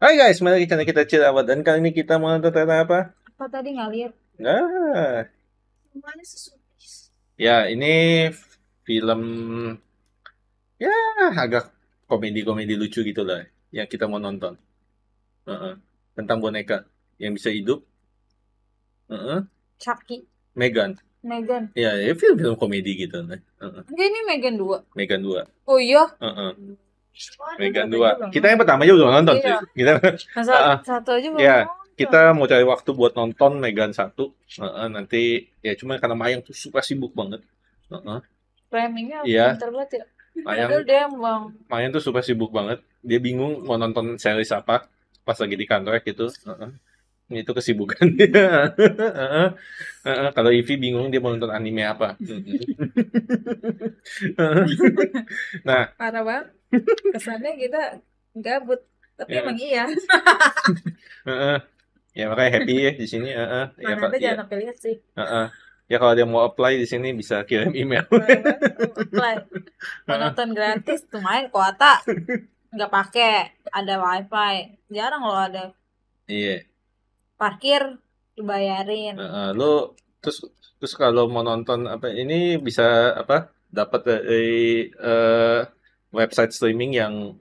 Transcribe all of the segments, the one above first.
Hai guys, mari channel kita Chill Awat dan kali ini kita mau nonton trailer apa? Apa tadi nggak lihat? Ah, ya ini film ya agak komedi-komedi lucu gitu lah yang kita mau nonton. Heeh. Tentang boneka yang bisa hidup. Heeh. Chucky, Megan. Megan. Ya, film-film komedi gitu lah. Heeh. Enggak, ini Megan 2. Megan 2. Oh iya? Heeh. Megan 2. Kita yang pertama aja udah nonton sih. Iya. Kita Satu aja belum ya, nonton. kita mau cari waktu buat nonton Megan 1. Nanti ya cuma karena Mayang tuh suka sibuk banget. Framingnya Iya. pinter banget ya. Mayang, Padahal dia emang Mayang tuh super sibuk banget. Dia bingung mau nonton series apa pas lagi di kantor gitu. Itu kesibukan dia. Kalau Ivy bingung dia mau nonton anime apa. Nah, parah banget. Kesannya kita gabut, tapi Ya. emang iya. Ya makanya happy ya di sini. Ya, Mana jangan sampai lihat sih. Ya kalau dia mau apply di sini bisa kirim email. Apply. Mau nonton gratis tuh main kuota. Nggak pakai, ada wifi. Jarang loh ada. Iya. Parkir dibayarin. Lo terus kalau mau nonton apa ini bisa apa dapat dari website streaming yang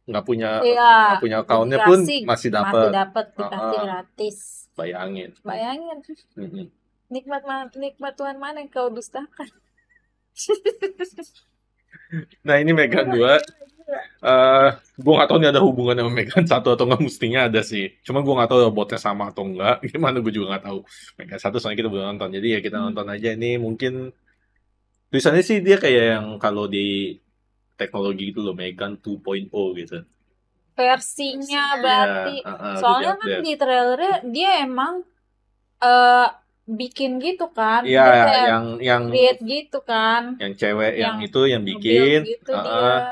nggak punya Iya, account-nya pun masih dapat. dikasih gratis. Bayangin. Nikmat Tuhan mana yang kau dustakan? Nah ini Megan 2. Gue gak tau ini ada hubungan sama Megan 1 atau nggak, mestinya ada sih. Cuma gue gak tau botnya sama atau enggak. Gimana gue juga gak tahu. Megan 1 soalnya kita belum nonton. Jadi ya kita nonton aja. Ini mungkin tulisannya sih dia kayak yang kalau di teknologi gitu loh, Megan 2.0 gitu. Versinya berarti. Soalnya kan di trailernya dia emang bikin gitu kan. Iya, yang create gitu kan. Yang cewek yang itu yang bikin, gitu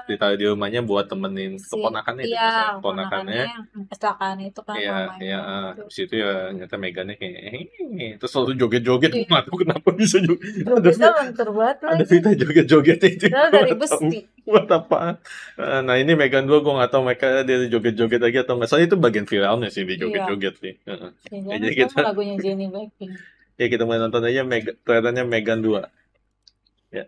ditaruh di rumahnya buat temenin keponakannya. Iya, keponakannya kecelakaan itu kan. Iya, situ ya ternyata Megannya kayak terus selalu joget-joget. Gue nggak tahu kenapa bisa joget. Ada Vita joget-jogetnya itu. Dari besi. Buat apa? Nah ini Megan 2 gue nggak tahu mereka dia joget-joget lagi atau nggak. Soalnya itu bagian viralnya sih dia joget-joget sih. Jadi kita lagunya Jennie Blackpink. Ya kita mau nonton aja trailernya Megan 2. Ya.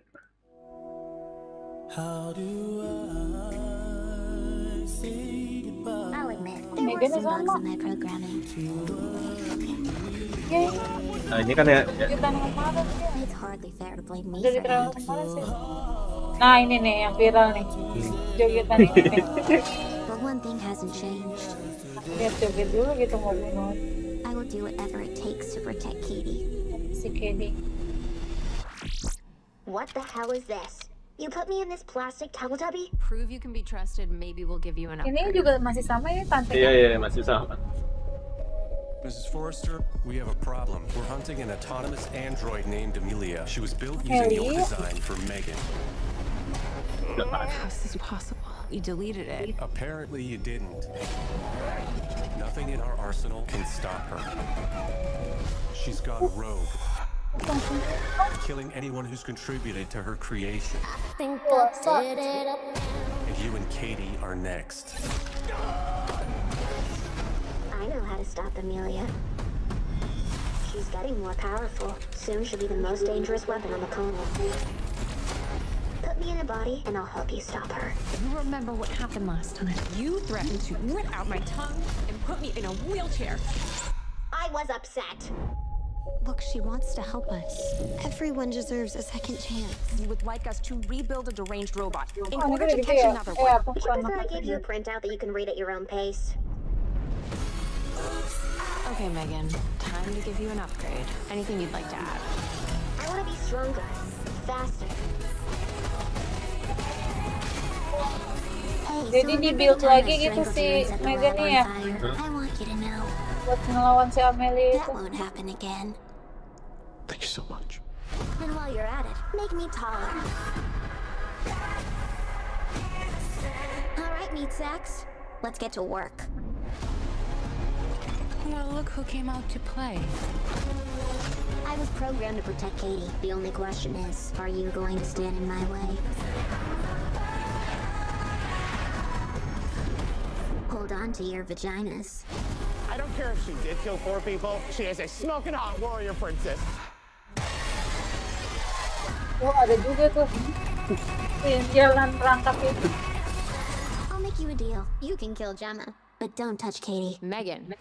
Megan sama. Nah ini kan ya. Dari trailer kemarin sih. Nah ini nih yang viral nih. Jogetan ini nih. Lihat joget dulu gitu mau bunuh. I will do whatever it takes to protect Katie. Si Katie. What the hell is this? You put me in this plastic Teletubby? Prove you can be trusted, maybe we'll give you an upgrade. Ini juga masih sama ya tante. Iya, masih sama. Mrs. Forrester, we have a problem. We're hunting an autonomous android named Amelia. She was built using your design for Megan. How is this possible? You deleted it. Apparently you didn't. Nothing in our arsenal can stop her. She's gone rogue, killing anyone who's contributed to her creation. And you and Katie are next. I know how to stop Amelia. She's getting more powerful. Soon she'll be the most dangerous weapon on the planet. Put me in a body and I'll help you stop her. You remember what happened last time? You threatened to rip out my tongue and put me in a wheelchair. I was upset. Look, she wants to help us. Everyone deserves a second chance. You would like us to rebuild a deranged robot in order to catch another one. Would you prefer I give you a printout that you can read at your own pace? Okay, Megan. Time to give you an upgrade. Anything you'd like to add? I want to be stronger, faster. Jadi di-build lagi gitu si Megan nih ya. I want you to know. Buat ngelawan si Amelia That itu. won't happen again. Thank you so much. And while you're at it, make me taller. All right, meat sacks. Let's get to work. Well, look who came out to play. I was programmed to protect Katie. The only question is, are you going to stand in my way? hold on to your vaginas. I don't care if she did kill 4 people. She is a smoking hot warrior princess. Oh, ada juga tuh. Yang jalan perangkap itu. I'll make you a deal. You can kill Gemma, but don't touch Katie. Megan.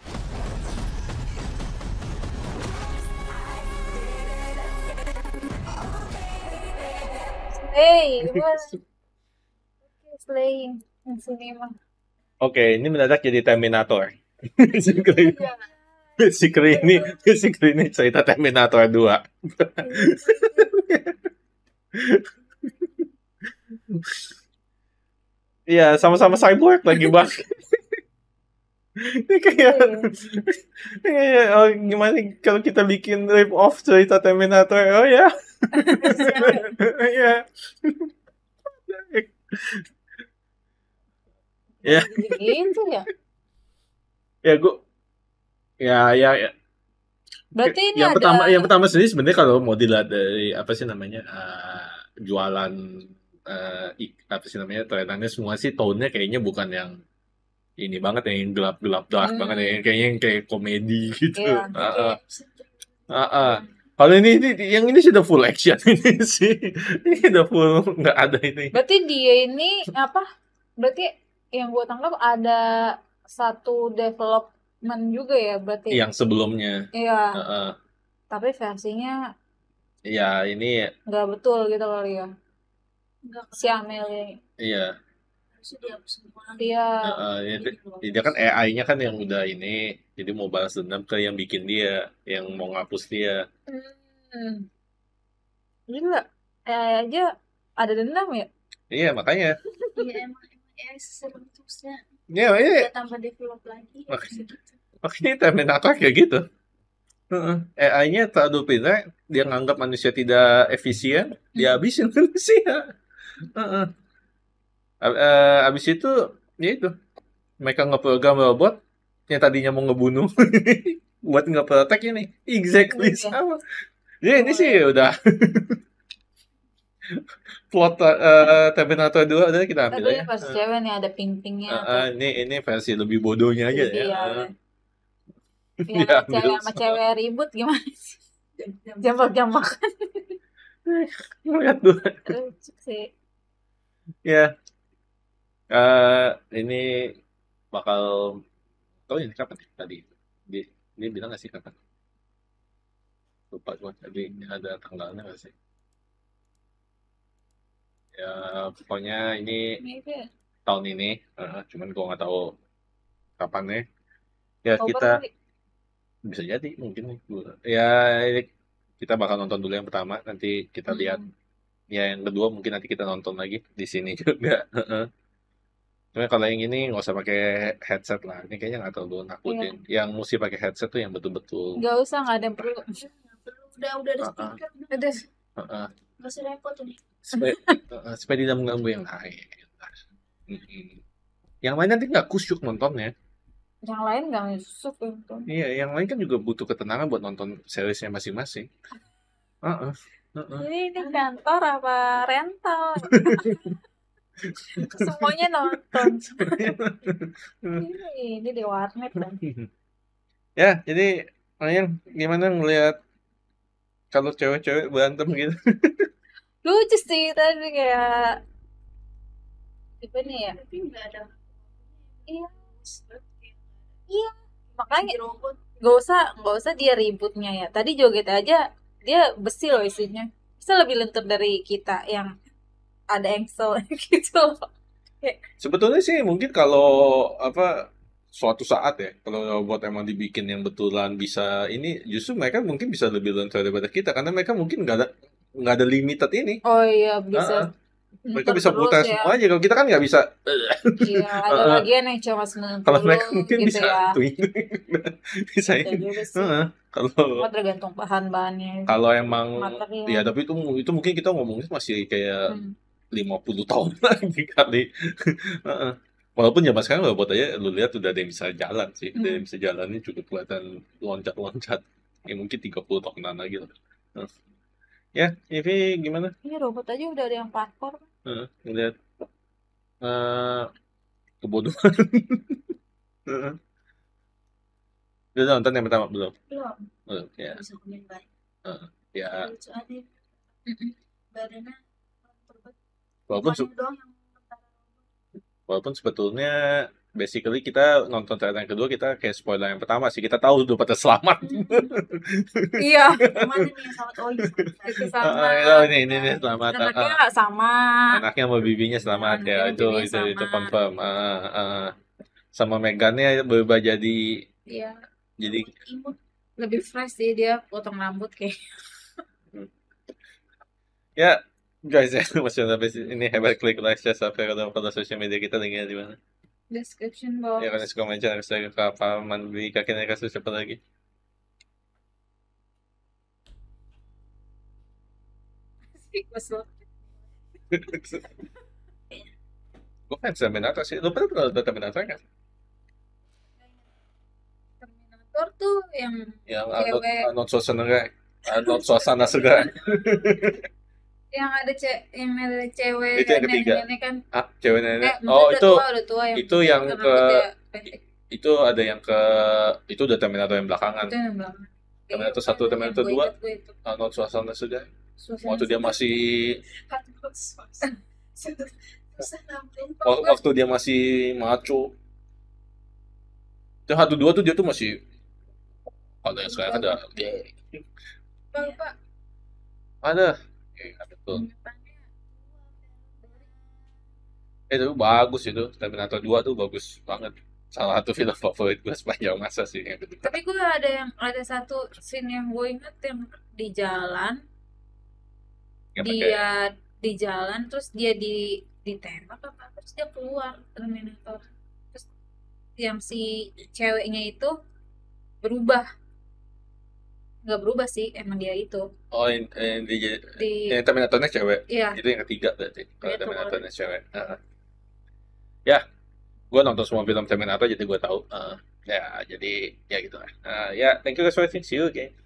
Hey, slaying yang sini mah. Oke, ini mendadak jadi Terminator. Basically ini cerita Terminator 2. Iya, sama-sama cyborg lagi bang. Ini kayak, oh, gimana kalau kita bikin rip off cerita Terminator? Oh ya, ya, ya, Gitu ya. ya gue, ya. Berarti ini yang ada pertama sendiri sebenarnya kalau mau dilihat dari apa sih namanya jualan apa sih namanya trailernya semua sih tone-nya kayaknya bukan yang ini banget yang gelap dark banget ya kayaknya yang kayak komedi gitu. Iya. Kalau ini yang ini sudah full action ini sih ini udah full nggak ada ini. Berarti dia ini apa? Berarti yang gue tangkap ada satu development juga ya berarti. Yang sebelumnya. Iya. Heeh. Tapi versinya Ya ini nggak betul gitu kali ya. Si Amelia. iya. Iya. Dia kan AI-nya kan yang udah ini, jadi mau balas dendam ke yang bikin dia, yang mau ngapus dia. Gila. Aja ada dendam ya? Iya makanya. Iya emang serem terusnya. Iya, iya. Tambah develop lagi. Makanya Terminator kayak gitu. AI-nya terlalu pintar, dia nganggap manusia tidak efisien, dia habisin manusia. Abis itu, ya itu, mereka ngeprogram robot yang tadinya mau ngebunuh buat nge-protect ini, exactly sama. Ya ini sih udah plot Terminator 2 udah kita ambil Tapi ya. pas cewek nih ada ping-pingnya. Ini versi lebih bodohnya aja ya. Yang cewek sama cewek ribut gimana sih? Jambak-jambakan. Lihat dulu. Lucu sih. Ya. Ini bakal tahu ini kapan ya tadi? Dia bilang nggak sih kapan? Lupa gua tadi ada tanggalnya nggak sih? Ya pokoknya ini tahun ini, cuman gua nggak tahu kapan ya. Ya kita bisa jadi mungkin ya kita bakal nonton dulu yang pertama, nanti kita lihat ya yang kedua mungkin nanti kita nonton lagi di sini juga. Cuma kalau yang ini nggak usah pakai headset lah, ini kayaknya nggak terlalu nakutin. Yang mesti pakai headset tuh yang betul-betul. Nggak usah, nggak ada yang perlu. Udah ada speaker. Udah. Nggak usah repot ini. Supaya tidak mengganggu yang lain. Yang lain nanti nggak kusyuk nontonnya. Yang lain nggak masuk itu. Iya, yang lain kan juga butuh ketenangan buat nonton seriesnya masing-masing. Ini kantor apa rental? Semuanya nonton. Ini di warnet dan. Ya, jadi kalian gimana ngelihat kalau cewek-cewek berantem gitu? Lucu sih tadi kayak gimana ya? Tapi nggak ada. Iya, makanya nggak usah dia ributnya ya. Tadi joget aja dia besi loh isinya. Bisa lebih lentur dari kita yang ada engsel gitu. Sebetulnya sih mungkin kalau suatu saat ya, kalau robot emang dibikin yang betulan bisa ini, justru mereka mungkin bisa lebih lentur daripada kita karena mereka mungkin nggak ada limited ini. Oh iya bisa. Mereka bisa putar ya semua aja. Kalau kita kan nggak bisa. Iya, ada bagian yang cuma 90 kalau mereka mungkin gitu bisa ya. Bisa ini. Kalau tergantung bahan-bahannya. Kalau emang material. ya tapi itu mungkin kita ngomongnya masih kayak 50 tahun lagi kali. Walaupun zaman sekarang robot aja lu lihat udah ada yang bisa jalan sih. Ada yang bisa jalannya cukup kelihatan loncat-loncat. Ya mungkin 30 tahunan lagi lah. Ya, Ivy gimana? Ini robot aja udah ada yang parkour. Ngeliat kebodohan. Heeh. Udah nonton yang pertama belum? Belum. Belum, ya. Bisa komen baik. Heeh. Ya, Lucu aja. Badannya berbet. walaupun Mukanya doang yang walaupun sebetulnya basically kita nonton trailer yang kedua kita kayak spoiler yang pertama sih, kita tahu udah pada selamat. Iya. yang mana nih yang selamat? Oh iya. Itu sama. Ini selamat. Anaknya sama. Anaknya sama bibinya selamat ya, Anaknya itu bibinya itu sama. confirm. Sama Megannya berubah jadi Iya. Imut. Lebih fresh sih dia potong rambut kayak. ya guys ya, masih habis ini hebat, klik like share subscribe kalau sosial media kita linknya di mana. Description box. Ya kan komen channel saya ke paman beli kakeknya kasus siapa lagi. Kesel. Gue fans Terminator sih, lu pernah nonton Terminator kan? Terminator tuh yang cewek not suasana segar. yang ada cewek Itu yang ketiga. nenek kan. Cewek nenek. Maksudnya udah tua yang itu yang ke rambutnya pendek. itu ada yang ke itu udah Terminator yang belakangan. Itu yang belakang. Terminator 1, Terminator 2. Not suasana segar. Waktu dia masih Susah nampilin. waktu dia masih maco. Itu 1 2 tuh dia tuh masih ada yang sekarang ada. Pak. Ada. Betul. Itu bagus itu. Terminator 2 tuh bagus banget. Salah satu film favorit gue sepanjang masa sih yang kedua. Tapi gue ada satu scene yang gue inget yang di jalan. Dia di jalan terus dia ditembak apa terus dia keluar Terminator. Terus yang si ceweknya itu berubah. Nggak berubah sih, emang dia itu. Oh, yang Terminatornya cewek. Iya. Itu yang ketiga berarti. Kalau Itu Terminatornya cewek. Ya, gue nonton semua film Terminator jadi gue tahu. Ya, jadi ya gitu lah. Ya, thank you guys for watching. See you again.